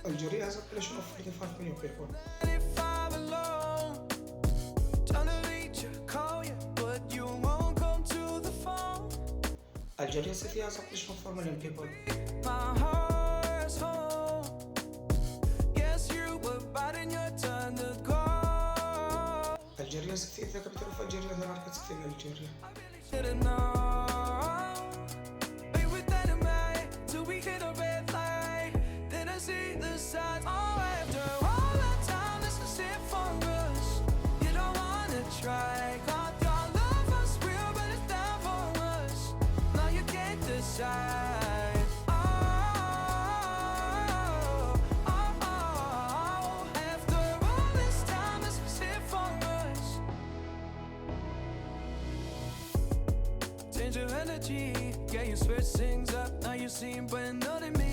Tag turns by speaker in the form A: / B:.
A: Algeria has a population of 45 million people.
B: If I'm alone, trying to reach you, call you, but you won't come to the phone.
A: Algeria city has a population of 4 million people.
B: My heart's home. Guess you were biding your turn to go.
A: Algeria city is the capital of Algeria and the largest city in Algeria.
B: I really should've known. We were dynamite till we hit a red light. Then I see the signs. Oh, after all that time, this is it for us. You don't wanna try. God, your love was real, but it's down for us. Now you can't decide. Oh, oh, oh. After all this time, this is it for us. Change your energy, yeah, you switch things up. Now you seem brand new to me.